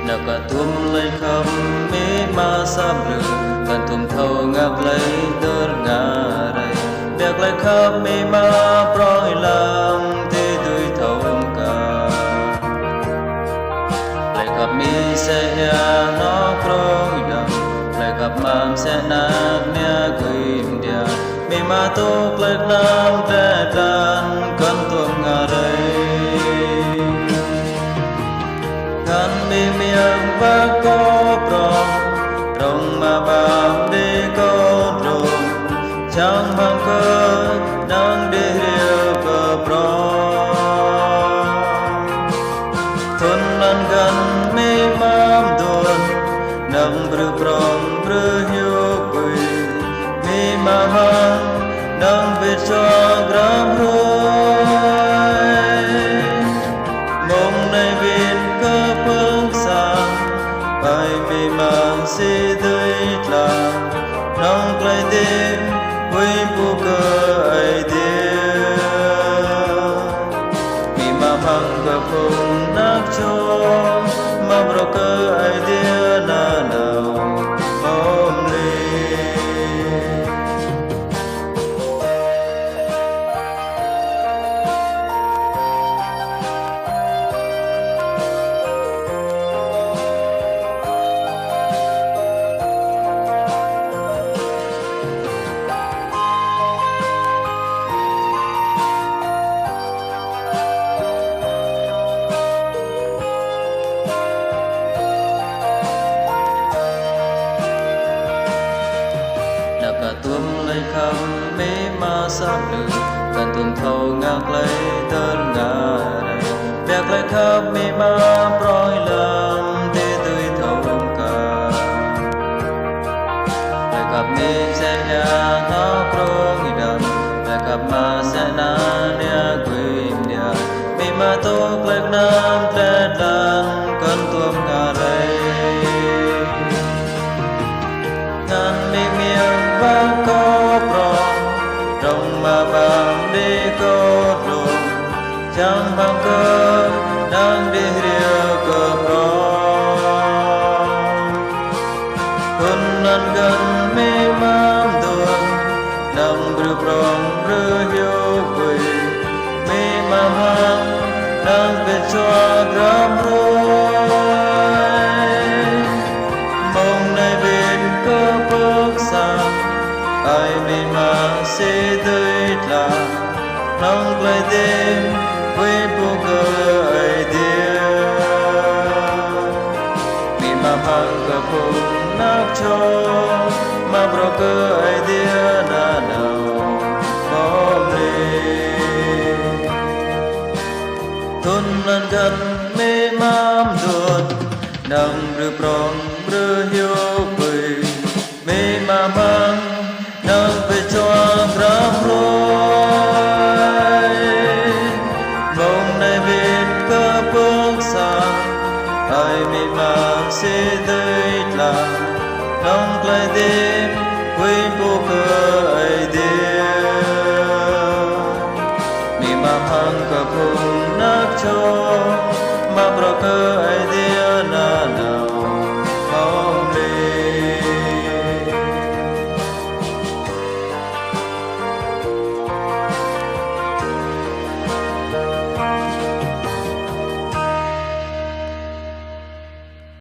nạc cả tuôn lấy khắp mê ma sám lửa cần thùng thâu ngạc lấy đơn ngà đầy việc lấy khắp mê ma proi làm thế tươi thâu cả lấy khắp mê sẽ hà nó proi đầm lấy khắp mam sẽ nát mẹ quỳnh địa mê ma tốt lấy làm trẻ đàn cần tuôn ngà đầy ngàn mê miệng và có prong rong mà bám đi có rong chẳng bằng cơ đang đi hiểu cơ prong thôn lan gần mê mam đồn nâng bự prong bự hiu quỳ mê ma mang nâng về cho gram rơi mong này viên cơ phương sang bài mê mang si tươi làng nông clay tim quy bu cơ ai tiêu mê ma mang cơ phương nát cho mà bro cơ ai tiêu na nào hôm nay cả tuôn lấy khắp mê ma sám lửa cần tuôn thâu ngạc lấy đơn ngà đầy việc lấy khắp mê ma proi làm thế tươi thâu cả lấy khắp mê sẽ nhà nó proi đầm lấy khắp ma sẽ na nia quỳnh địa mê ma tốt lấy nam trẻ đàn cần tuôn ngà đầy ngàn mê miệng và có prong rong mà bám đi có rong chẳng bằng cơ đang đi hiểu cơ prong thôn nan gần mê mam đồn nâng bự prong bự hiu quỳ mê ma mang nâng về cho gram rơi mong này bên cơ bước sang ai mê ma sẽ tới làng nông clay tim với bu cơ ai tiêu mê ma mang cơ phùng nát cho mà bro cơ ai tiêu na nào hôm nay thôn lan gần mê mam đồn nâng bự prong bự hiu quỳ mê ma mang nâng về cho gram rơi mong này biết cơ phương sang ai mê ma sẽ tới làng nông clay tim quy bu cơ ai tiêu mê ma mang cơ phùng nát cho mà bro cơ ai tiêu